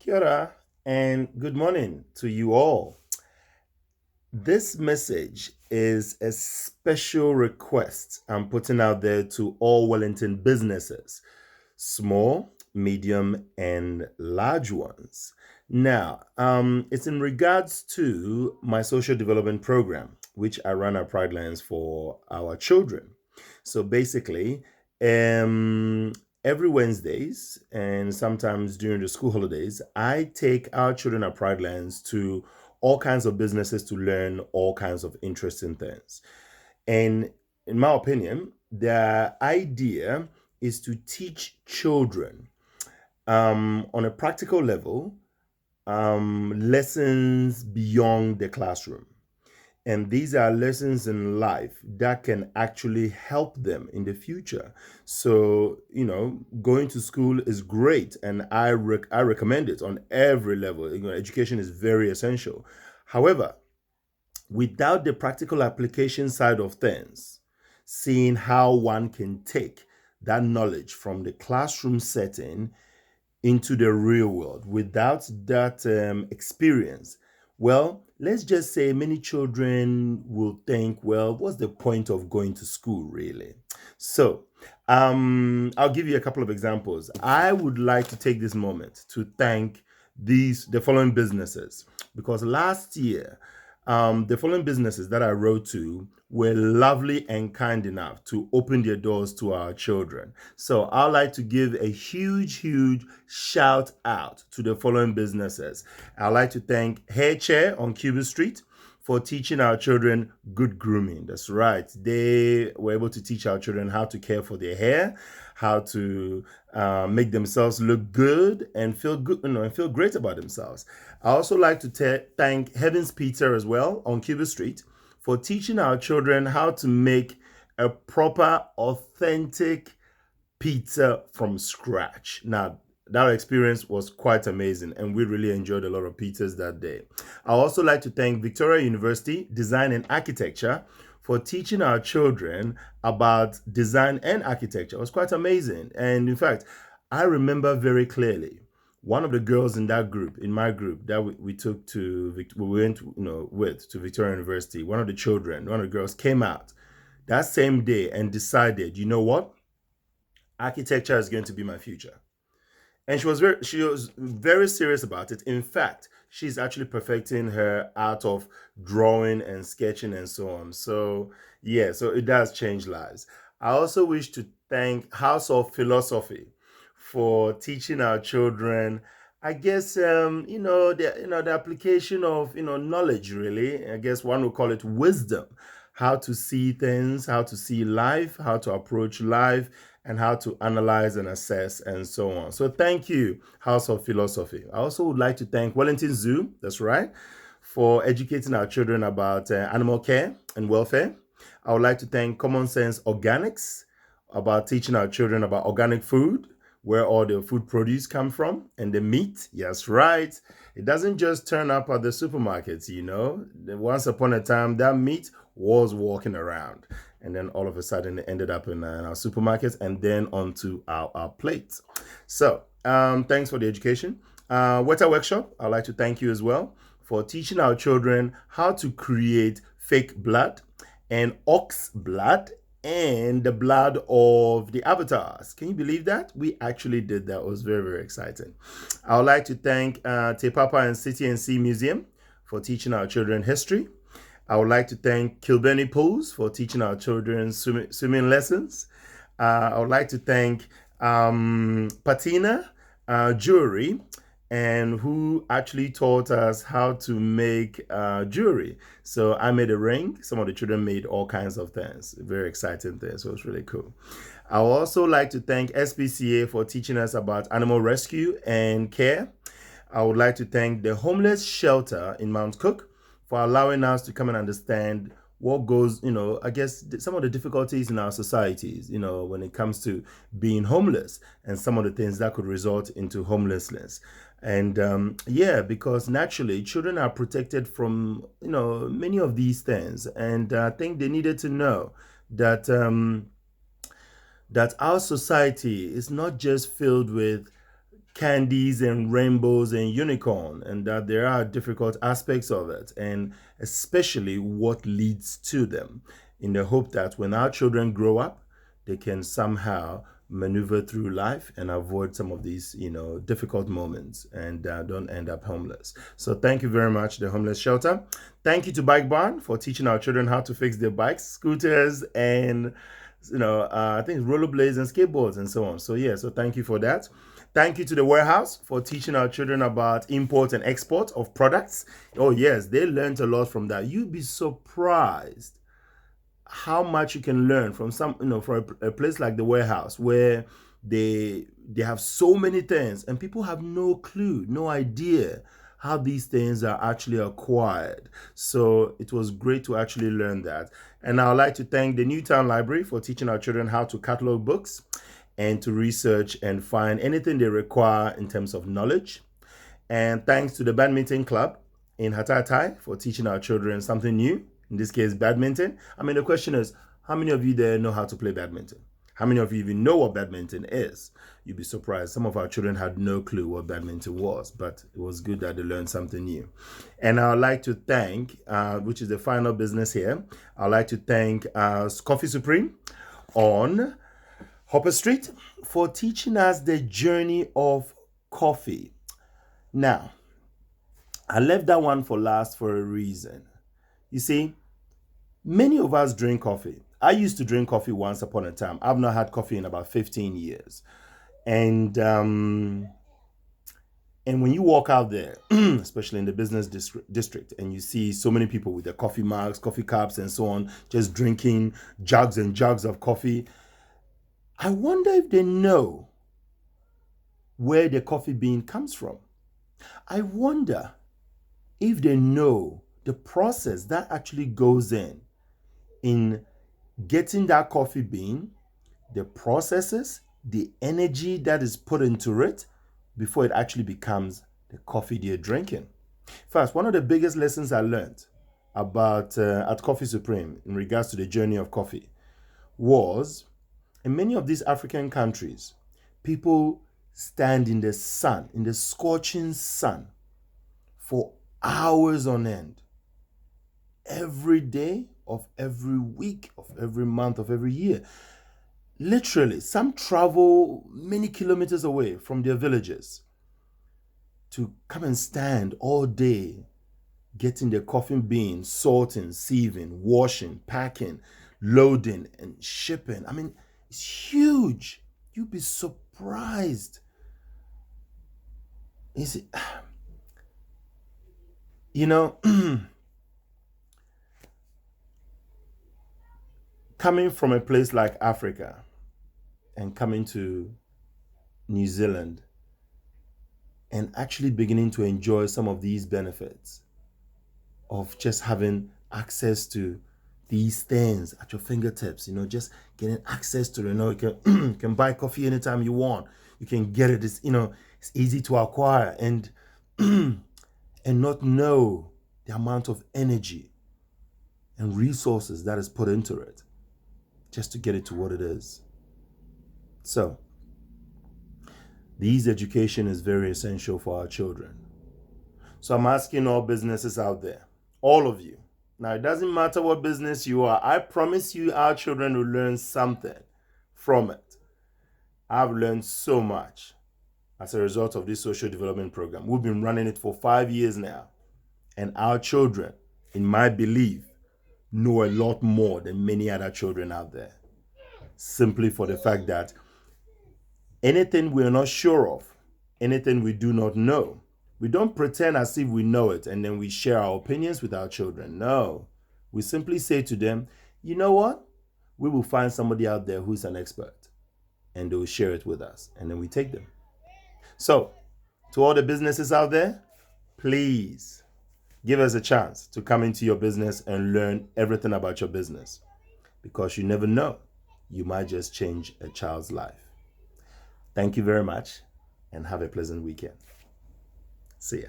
Kia ora, and good morning to you all. This message is a special request I'm putting out there to all Wellington businesses, small, medium, and large ones. Now, it's in regards to my social development program, which I run at Pride Lands for our children. So basically, every Wednesdays and sometimes during the school holidays, I take our children at Pride Lands to all kinds of businesses to learn all kinds of interesting things. And in my opinion, the idea is to teach children on a practical level lessons beyond the classroom. And these are lessons in life that can actually help them in the future. So, going to school is great, and I recommend it on every level. Education is very essential. However, without the practical application side of things, seeing how one can take that knowledge from the classroom setting into the real world without that experience, well, let's just say many children will think, well, what's the point of going to school, really? So, I'll give you a couple of examples. I would like to take this moment to thank the following businesses, because last year the following businesses that I wrote to were lovely and kind enough to open their doors to our children. So I'd like to give a huge shout out to the following businesses. I'd like to thank Hair Chair on Cuba Street for teaching our children good grooming. That's right. They were able to teach our children how to care for their hair, how to make themselves look good and feel good, and feel great about themselves. I also like to thank Heaven's Pizza as well on Cuba Street for teaching our children how to make a proper, authentic pizza from scratch. Now, that experience was quite amazing, and we really enjoyed a lot of pizzas that day. I also like to thank Victoria University Design and Architecture for teaching our children about design and architecture. It was quite amazing. And in fact, I remember very clearly one of the girls in that group, in my group, that we took to, we went, with to Victoria University. One of the girls came out that same day and decided, you know what? Architecture is going to be my future. And she was very serious about it. In fact, she's actually perfecting her art of drawing and sketching and so on. So yeah, so it does change lives. I also wish to thank House of Philosophy for teaching our children, I guess, the application of knowledge, really. I guess one would call it wisdom, how to see things, how to see life, how to approach life, and how to analyze and assess and so on. So thank you, House of Philosophy. I also would like to thank Wellington Zoo, that's right, for educating our children about animal care and welfare. I would like to thank Common Sense Organics about teaching our children about organic food, where all the food produce come from, and the meat. Yes, right. It doesn't just turn up at the supermarkets, Once upon a time, that meat was walking around. And then all of a sudden, it ended up in our supermarkets and then onto our plates. So, thanks for the education. Water Workshop, I'd like to thank you as well for teaching our children how to create fake blood and ox blood and the blood of the avatars. Can you believe that? We actually did that. It was very exciting. I would like to thank Te Papa and City and Sea Museum for teaching our children history. I would like to thank Kilbenny Pools for teaching our children swimming lessons. I would like to thank Patina Jewelry, and who actually taught us how to make jewelry. So I made a ring. Some of the children made all kinds of things. Very exciting things. So it's really cool. I would also like to thank SPCA for teaching us about animal rescue and care. I would like to thank the homeless shelter in Mount Cook for allowing us to come and understand what goes, I guess some of the difficulties in our societies, when it comes to being homeless and some of the things that could result into homelessness. And because naturally children are protected from, many of these things. And I think they needed to know that that our society is not just filled with candies and rainbows and unicorn, and that there are difficult aspects of it, and especially what leads to them, in the hope that when our children grow up, they can somehow maneuver through life and avoid some of these, difficult moments, and don't end up homeless. So thank you very much, the Homeless Shelter. Thank you to Bike Barn for teaching our children how to fix their bikes, scooters, and I think rollerblades and skateboards and so on. So yeah, so thank you for that. Thank you to the warehouse for teaching our children about import and export of products. Oh yes, they learned a lot from that. You'd be surprised how much you can learn from from a place like the warehouse, where they have so many things and people have no clue, no idea how these things are actually acquired. So it was great to actually learn that. And I would like to thank the Newtown Library for teaching our children how to catalog books and to research and find anything they require in terms of knowledge. And thanks to the Badminton Club in Hatatai for teaching our children something new, in this case, badminton. I mean, the question is, how many of you there know how to play badminton? How many of you even know what badminton is? You'd be surprised. Some of our children had no clue what badminton was, but it was good that they learned something new. And I'd like to thank, which is the final business here, I'd like to thank Coffee Supreme on Hopper Street for teaching us the journey of coffee. Now, I left that one for last for a reason. You see, many of us drink coffee. I used to drink coffee once upon a time. I've not had coffee in about 15 years. And when you walk out there, especially in the business district, and you see so many people with their coffee mugs, coffee cups, and so on, just drinking jugs and jugs of coffee, I wonder if they know where the coffee bean comes from. I wonder if they know the process that actually goes in getting that coffee bean, the processes, the energy that is put into it before it actually becomes the coffee they're drinking. First, one of the biggest lessons I learned about at Coffee Supreme in regards to the journey of coffee was, in many of these African countries, people stand in the sun, in the scorching sun, for hours on end, every day of every week, of every month, of every year. Literally, some travel many kilometers away from their villages to come and stand all day, getting their coffee beans, sorting, sieving, washing, packing, loading, and shipping. I mean, it's huge. You'd be surprised. Is it? Coming from a place like Africa and coming to New Zealand and actually beginning to enjoy some of these benefits of just having access to these things at your fingertips, just getting access to, you can buy coffee anytime you want. You can get it. It's easy to acquire, and not know the amount of energy and resources that is put into it just to get it to what it is. So, these education is very essential for our children. So I'm asking all businesses out there, all of you. Now, it doesn't matter what business you are. I promise you our children will learn something from it. I've learned so much as a result of this social development program. We've been running it for 5 years now. And our children, in my belief, know a lot more than many other children out there. Simply for the fact that anything we're not sure of, anything we do not know, we don't pretend as if we know it and then we share our opinions with our children. No. We simply say to them, you know what? We will find somebody out there who's an expert and they will share it with us, and then we take them. So, to all the businesses out there, please give us a chance to come into your business and learn everything about your business, because you never know. You might just change a child's life. Thank you very much and have a pleasant weekend. See ya.